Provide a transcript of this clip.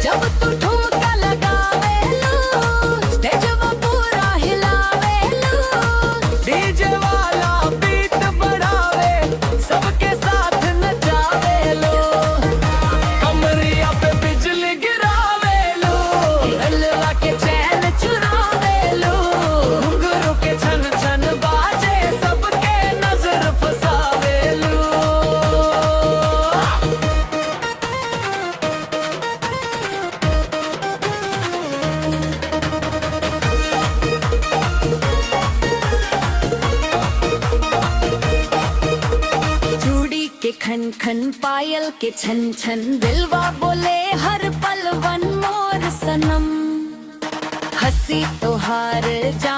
जब तू ठुमका लगावेलू स्टेजवा पूरा हिलावेलू। डीजे वाला बीट बढ़ावे सबके साथ नचावेलो। कमरिया पे बिजली गिरावेलो। गलवा के चैन चुरावेलू। घुंघरू के छन छन बाजे सबके नजर फसावेलो। चूड़ी के खन खन पायल के छन छन दिलवा बोले हर पल वन मोर सनम। हंसी तोहार जा